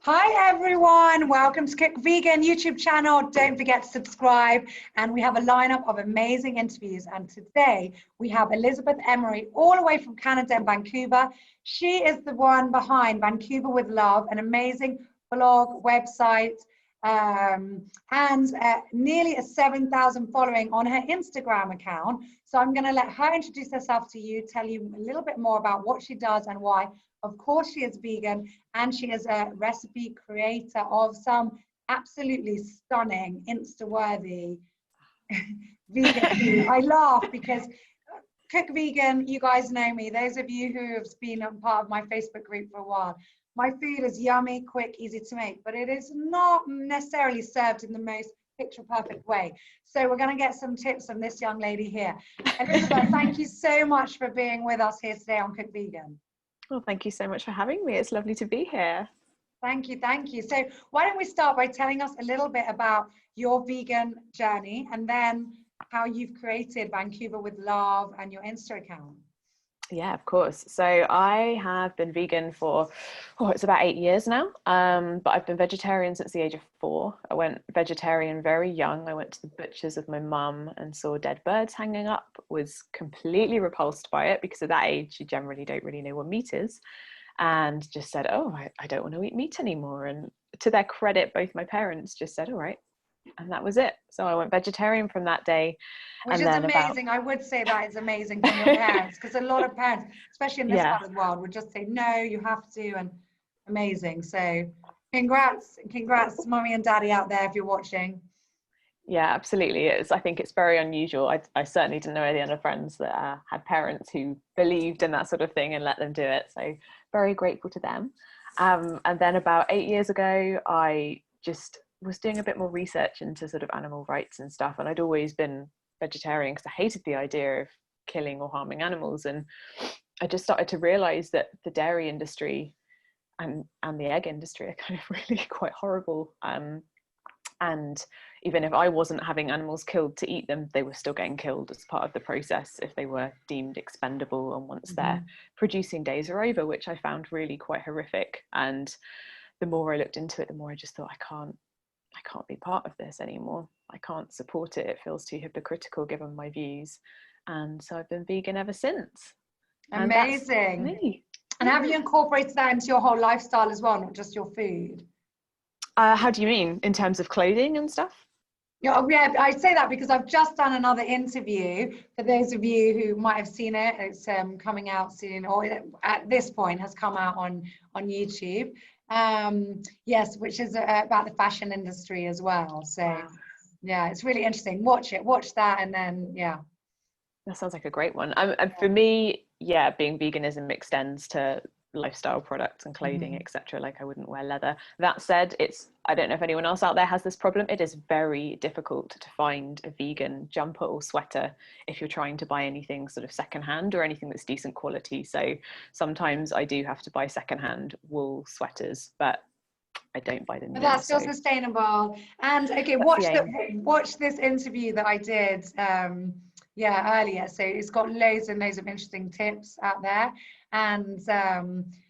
Hi everyone, welcome to Cook Vegan YouTube channel. Don't forget to subscribe, and we have a lineup of amazing interviews, and today we have Elizabeth Emery all the way from Canada and Vancouver. She is the one behind Vancouver with Love, an amazing blog, website, and nearly a 7,000 following on her Instagram account. So I'm going to let her introduce herself to you, tell you a little bit more about what she does and why. Of course, she is vegan, and she is a recipe creator of some absolutely stunning, Insta-worthy vegan food. I laugh because Cook Vegan, you guys know me. Those of you who have been a part of my Facebook group for a while, my food is yummy, quick, easy to make, but it is not necessarily served in the most picture-perfect way. So we're going to get some tips from this young lady here. Elizabeth, thank you so much for being with us here today on Cook Vegan. Well, thank you so much for having me. It's lovely to be here. Thank you, thank you. So why don't we start by telling us a little bit about your vegan journey and then how you've created Vancouver with Love and your Insta account. Yeah, of course. So I have been vegan for, it's about 8 years now. But I've been vegetarian since the age of 4. I went vegetarian very young. I went to the butcher's with my mum and saw dead birds hanging up, was completely repulsed by it because at that age, you generally don't really know what meat is, and just said, oh, I don't want to eat meat anymore. And to their credit, both my parents just said, all right. And that was it. So I went vegetarian from that day. Which is amazing. I would say that is amazing from your parents, because a lot of parents, especially in this part of the world, would just say, no, you have to, and amazing. So congrats, mommy and daddy out there if you're watching. Yeah, absolutely. I think it's very unusual. I certainly didn't know any other friends that had parents who believed in that sort of thing and let them do it. So very grateful to them. And then about 8 years ago, I just was doing a bit more research into sort of animal rights and stuff. And I'd always been vegetarian because I hated the idea of killing or harming animals. And I just started to realize that the dairy industry and the egg industry are kind of really quite horrible. And even if I wasn't having animals killed to eat them, they were still getting killed as part of the process if they were deemed expendable and once their producing days are over, which I found really quite horrific. And the more I looked into it, the more I just thought, I can't be part of this anymore. I can't support it. It feels too hypocritical given my views. And so I've been vegan ever since. Amazing. And have you incorporated that into your whole lifestyle as well, not just your food? How do you mean? In terms of clothing and stuff? Yeah, I say that because I've just done another interview. For those of you who might have seen it, it's coming out soon, or at this point has come out on YouTube. Yes, which is about the fashion industry as well. So wow. Yeah, it's really interesting. Watch that, and then yeah. That sounds like a great one. For me, yeah, being veganism extends to lifestyle products and clothing, etc. Like I wouldn't wear leather. That said, I don't know if anyone else out there has this problem. It is very difficult to find a vegan jumper or sweater if you're trying to buy anything sort of secondhand or anything that's decent quality. So sometimes I do have to buy secondhand wool sweaters, but I don't buy them. But that's still sustainable. And okay, watch this interview that I did earlier. So it's got loads and loads of interesting tips out there. And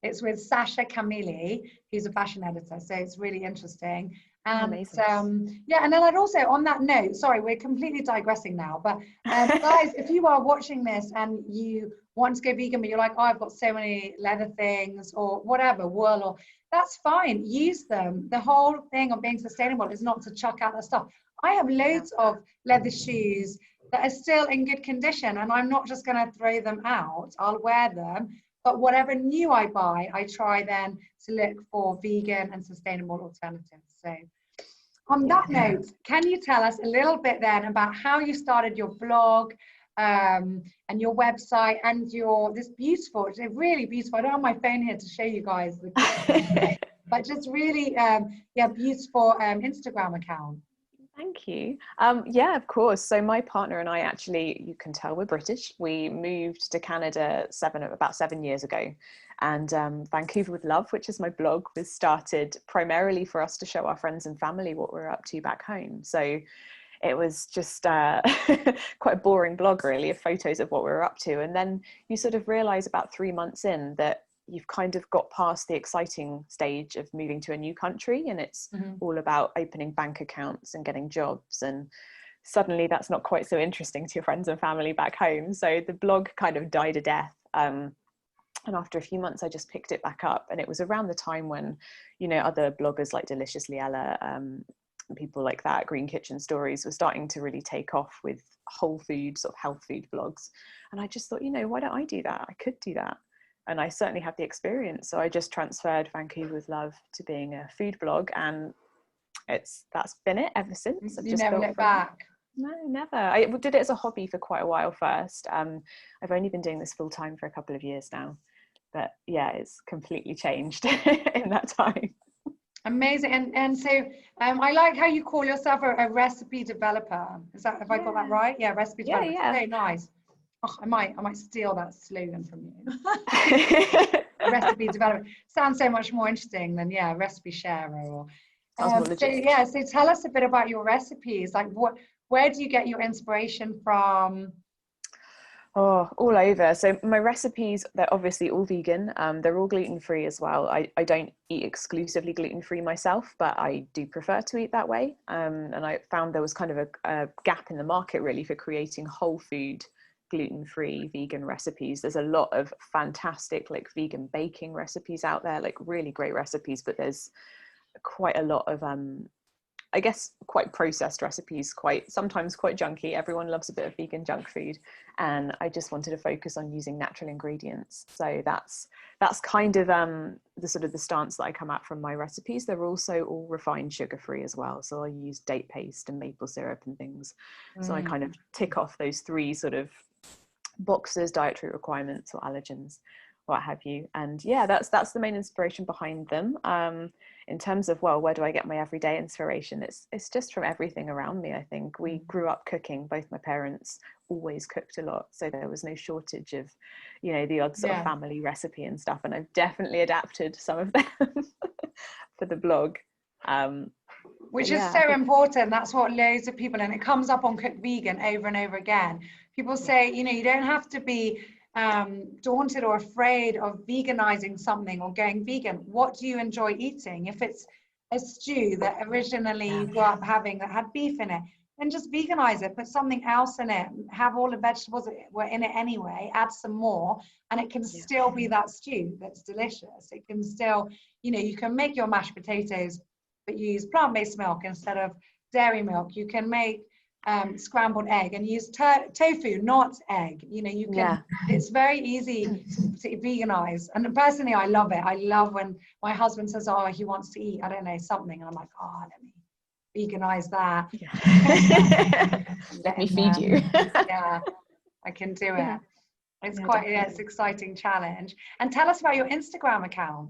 it's with Sasha Camilli, who's a fashion editor. So it's really interesting. And and then I'd also, on that note, sorry, we're completely digressing now, but guys, if you are watching this and you want to go vegan, but you're like, oh, I've got so many leather things or whatever, wool, or that's fine, use them. The whole thing of being sustainable is not to chuck out that stuff. I have loads of leather shoes that are still in good condition, and I'm not just going to throw them out. I'll wear them. But whatever new I buy, I try then to look for vegan and sustainable alternatives. So on that note, can you tell us a little bit then about how you started your blog and your website and this beautiful, really beautiful, I don't have my phone here to show you guys, but just really, beautiful Instagram account. Thank you. Yeah, of course. So my partner and I actually, you can tell we're British. We moved to Canada about 7 years ago. And Vancouver with Love, which is my blog, was started primarily for us to show our friends and family what we're up to back home. So it was just quite a boring blog, really, of photos of what we were up to. And then you sort of realize about 3 months in that you've kind of got past the exciting stage of moving to a new country, and it's all about opening bank accounts and getting jobs, and suddenly that's not quite so interesting to your friends and family back home. So the blog kind of died a death. And after a few months, I just picked it back up. And it was around the time when, you know, other bloggers like Delicious Liella, people like that, Green Kitchen Stories, were starting to really take off with whole food, sort of health food blogs. And I just thought, you know, why don't I do that? I could do that. And I certainly have the experience. So I just transferred Vancouver with Love to being a food blog, and that's been it ever since. You never look back. No, never. I did it as a hobby for quite a while first. I've only been doing this full time for a couple of years now, but yeah, it's completely changed in that time. Amazing. And so I like how you call yourself a recipe developer. Is that, have I got that right? Yeah, recipe developer. Yeah. So nice. Oh, I might steal that slogan from you. Recipe developer sounds so much more interesting than recipe sharer. Or so tell us a bit about your recipes. Like where do you get your inspiration from? Oh, all over. So my recipes, they're obviously all vegan. They're all gluten-free as well. I don't eat exclusively gluten-free myself, but I do prefer to eat that way. And I found there was kind of a gap in the market really for creating whole food, gluten-free vegan recipes. There's a lot of fantastic like vegan baking recipes out there, like really great recipes, but there's quite a lot of I guess quite processed recipes, sometimes quite junky. Everyone loves a bit of vegan junk food, and I just wanted to focus on using natural ingredients. So that's kind of the sort of the stance that I come at from my recipes. They're also all refined sugar free as well, so I use date paste and maple syrup and things. So I kind of tick off those three sort of boxes: dietary requirements or allergens, what have you. And yeah, that's the main inspiration behind them. In terms of, well, where do I get my everyday inspiration? It's just from everything around me. I think we grew up cooking. Both my parents always cooked a lot, so there was no shortage of, you know, the odd sort of family recipe and stuff. And I've definitely adapted some of them for the blog. Which is so important. That's what loads of people, and it comes up on Cook Vegan over and over again. People say, you know, you don't have to be daunted or afraid of veganizing something or going vegan. What do you enjoy eating? If it's a stew that originally you grew up having that had beef in it, then just veganize it, put something else in it, have all the vegetables that were in it anyway, add some more, and it can still be that stew that's delicious. It can still, you know, you can make your mashed potatoes but use plant-based milk instead of dairy milk. You can make scrambled egg and use tofu, not egg. You know, you can, it's very easy to veganize. And personally, I love it. I love when my husband says, oh, he wants to eat, I don't know, something. And I'm like, oh, let me veganize that. Let me feed you. Yeah, I can do it. It's quite, it's an exciting challenge. And tell us about your Instagram account.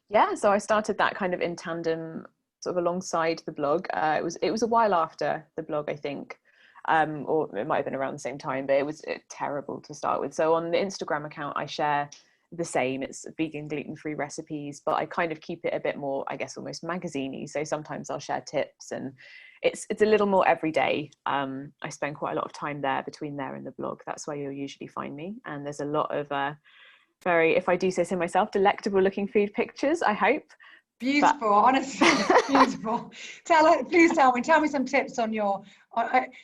Yeah, so I started that kind of in tandem, sort of alongside the blog. It was a while after the blog, I think, or it might have been around the same time, but it was terrible to start with. So on the Instagram account, I share the same. It's vegan, gluten-free recipes, but I kind of keep it a bit more, I guess, almost magazine-y. So sometimes I'll share tips, and it's a little more everyday. I spend quite a lot of time there between there and the blog. That's where you'll usually find me. And there's a lot of very, if I do say so myself, delectable looking food pictures, I hope. Beautiful, honestly, beautiful. Please tell me some tips on your,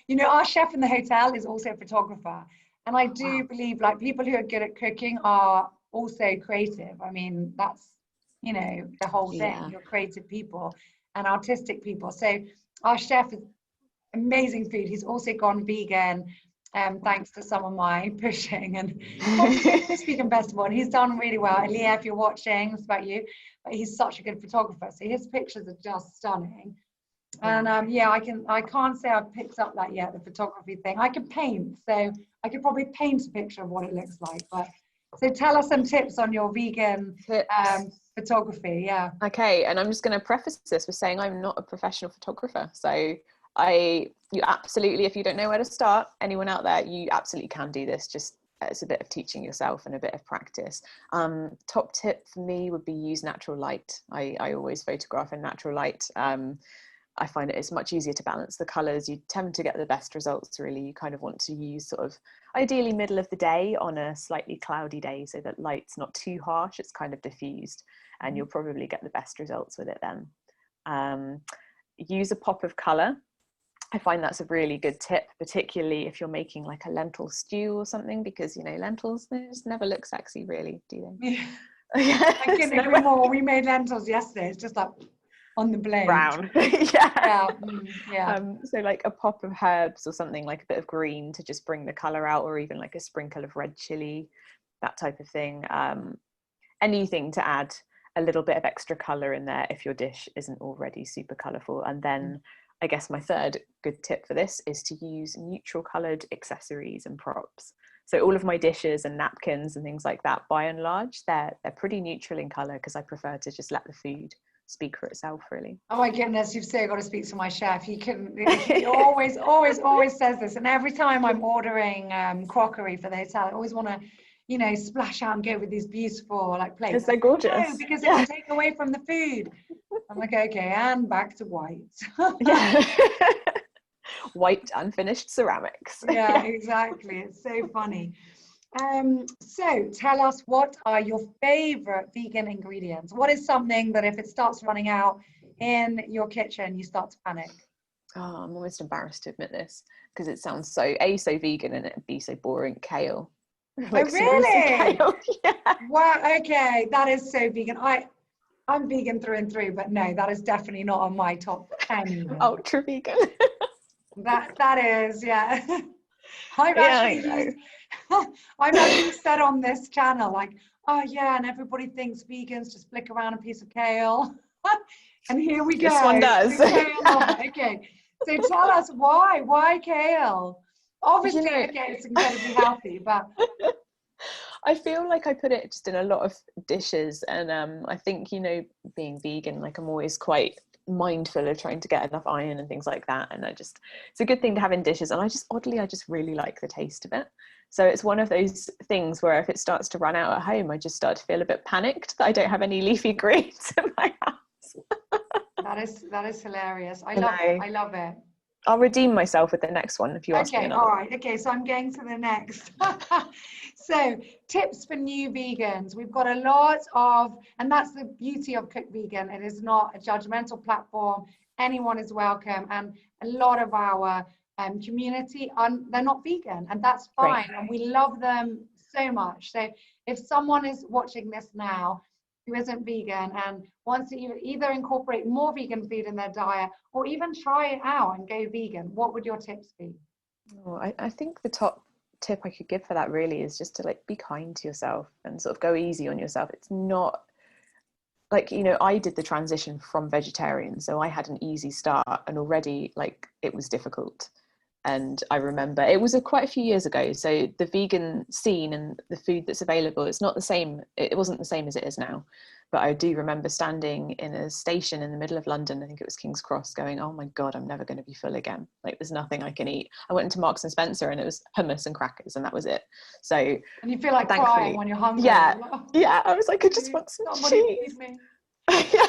you know, our chef in the hotel is also a photographer. And I do believe like people who are good at cooking are also creative. I mean, that's, you know, the whole thing. You're creative people and artistic people. So our chef is amazing food. He's also gone vegan. Thanks to some of my pushing and this vegan festival, and he's done really well. And Leah, if you're watching, it's about you. But he's such a good photographer, so his pictures are just stunning. And I can't say I've picked up that yet, the photography thing. I can paint, so I could probably paint a picture of what it looks like. But so tell us some tips on your vegan photography. Yeah. Okay, and I'm just going to preface this with saying I'm not a professional photographer, so you absolutely, if you don't know where to start, anyone out there, you absolutely can do this. Just it's a bit of teaching yourself and a bit of practice. Top tip for me would be use natural light. I always photograph in natural light. I find it's much easier to balance the colors. You tend to get the best results, really. You kind of want to use sort of, ideally middle of the day on a slightly cloudy day, so that light's not too harsh, it's kind of diffused, and you'll probably get the best results with it then. Use a pop of colour. I find that's a really good tip, particularly if you're making like a lentil stew or something, because, you know, lentils, they just never look sexy really, do they? Yeah. I couldn't agree more. We made lentils yesterday. It's just like on the blade. Brown. Yeah. So like a pop of herbs or something, like a bit of green to just bring the colour out, or even like a sprinkle of red chilli, that type of thing. Anything to add a little bit of extra colour in there if your dish isn't already super colourful. And then I guess my third good tip for this is to use neutral coloured accessories and props. So all of my dishes and napkins and things like that, by and large, they're pretty neutral in colour, because I prefer to just let the food speak for itself, really. Oh my goodness, you've still got to speak to my chef. He always says this. And every time I'm ordering crockery for the hotel, I always want to, you know, splash out and go with these beautiful like plates. They're gorgeous. No, because it will take away from the food. I'm like, okay, and back to white. Yeah. White unfinished ceramics. Yeah, exactly. It's so funny. So tell us, what are your favorite vegan ingredients? What is something that if it starts running out in your kitchen, you start to panic? Oh, I'm almost embarrassed to admit this, because it sounds so vegan, and it'd be so boring. Kale. Like, oh, really? Kale. Yeah. Wow, okay, that is so vegan. I'm vegan through and through, but no, that is definitely not on my top 10 even. Ultra vegan. That is, yeah. I've actually said on this channel, like, oh yeah, and everybody thinks vegans just flick around a piece of kale. And here we go. This one does. Okay, so tell us why kale? Obviously, you know, okay, it's incredibly healthy, but I feel like I put it just in a lot of dishes, and I think, you know, being vegan, like I'm always quite mindful of trying to get enough iron and things like that, and it's a good thing to have in dishes, and I just really like the taste of it. So it's one of those things where if it starts to run out at home, I just start to feel a bit panicked that I don't have any leafy greens in my house. That is hilarious. I love it. I'll redeem myself with the next one if you ask me another. All right. Okay, so I'm going to the next. So tips for new vegans. We've got a lot of, and that's the beauty of Cook Vegan. It is not a judgmental platform. Anyone is welcome. And a lot of our community, they're not vegan, and that's fine. Right. And we love them so much. So if someone is watching this now who isn't vegan and wants to either incorporate more vegan food in their diet, or even try it out and go vegan, what would your tips be? Oh, I think the top tip I could give for that really is just to like be kind to yourself and sort of go easy on yourself. It's not like, you know, I did the transition from vegetarian, so I had an easy start, and already like it was difficult. And I remember it was quite a few years ago, so the vegan scene and the food that's available, it's not the same, it wasn't the same as it is now. But I do remember standing in a station in the middle of London, I think it was King's Cross, going, oh my God, I'm never going to be full again. Like there's nothing I can eat. I went into Marks and Spencer and it was hummus and crackers, and that was it. So and you feel like crying when you're hungry. Yeah, yeah. I was like, I just want some cheese. Yeah.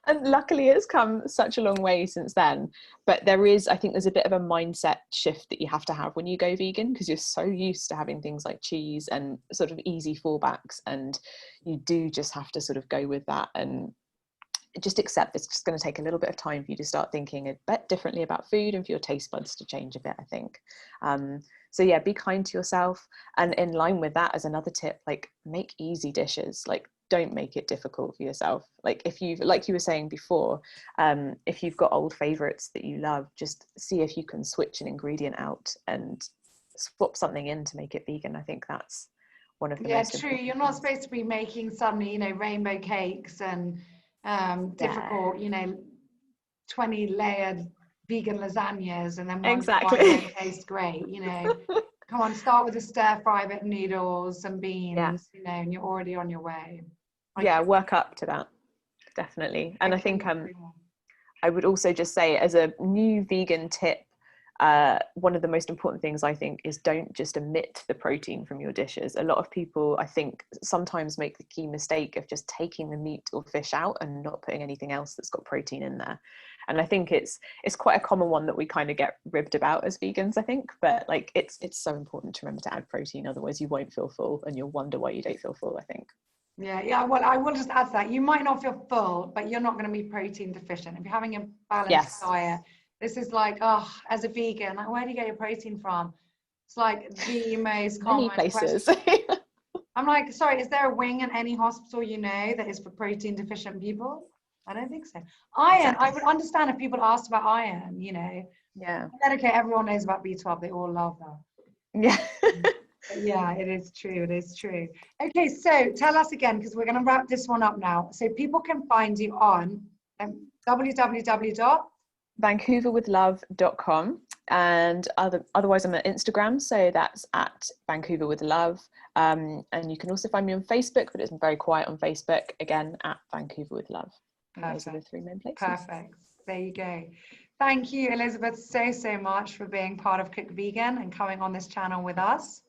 And luckily it's come such a long way since then. But I think there's a bit of a mindset shift that you have to have when you go vegan, because you're so used to having things like cheese and sort of easy fallbacks, and you do just have to sort of go with that and just accept it's just going to take a little bit of time for you to start thinking a bit differently about food and for your taste buds to change a bit, I think. So yeah, be kind to yourself. And in line with that, as another tip, like make easy dishes. Like don't make it difficult for yourself. Like if you've, like you were saying before, if you've got old favorites that you love, just see if you can switch an ingredient out and swap something in to make it vegan. I think that's one of the most true. You're not supposed to be making suddenly, you know, rainbow cakes and difficult, you know, 20 layered vegan lasagnas, and then one don't taste great, you know. Come on, start with a stir fry, bit of noodles, some beans, you know, and you're already on your way. Work up to that, definitely. And I think I would also just say, as a new vegan tip, one of the most important things I think is don't just omit the protein from your dishes. A lot of people, I think, sometimes make the key mistake of just taking the meat or fish out and not putting anything else that's got protein in there. And I think it's quite a common one that we kind of get ribbed about as vegans, I think, but like it's so important to remember to add protein, otherwise you won't feel full and you'll wonder why you don't feel full, I think. Yeah, well, I will just add to that. You might not feel full, but you're not going to be protein deficient. If you're having a balanced diet, this is like, oh, as a vegan, like, where do you get your protein from? It's like the most common places. question. I'm like, sorry, is there a wing in any hospital you know that is for protein deficient people? I don't think so. Iron, I would understand if people asked about iron, you know. Yeah. Then, okay, everyone knows about B12. They all love that. Yeah. Yeah, it is true. It is true. Okay, so tell us again, because we're going to wrap this one up now. So people can find you on www.vancouverwithlove.com, and otherwise I'm on Instagram, so that's at vancouverwithlove, and you can also find me on Facebook, but it's very quiet on Facebook, again at Vancouver with Love. Those are the 3 main places. Perfect. There you go. Thank you, Elizabeth, so much for being part of Cook Vegan and coming on this channel with us.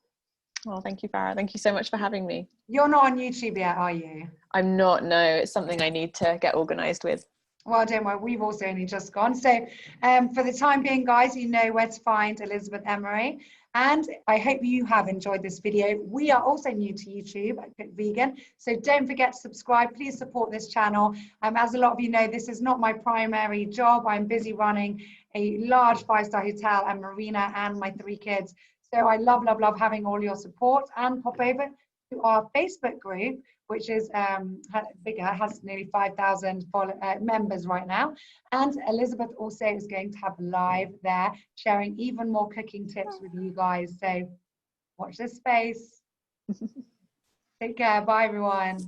Oh, thank you, Farah. Thank you so much for having me. You're not on YouTube yet, are you? I'm not, no. It's something I need to get organised with. Well, don't worry, we've also only just gone. So for the time being, guys, you know where to find Elizabeth Emery. And I hope you have enjoyed this video. We are also new to YouTube at Cook Vegan, so don't forget to subscribe. Please support this channel. As a lot of you know, this is not my primary job. I'm busy running a large 5-star hotel and marina and my 3 kids. So I love having all your support, and pop over to our Facebook group, which is bigger, has nearly 5,000 members right now. And Elizabeth also is going to have a live there, sharing even more cooking tips with you guys. So watch this space. Take care. Bye, everyone.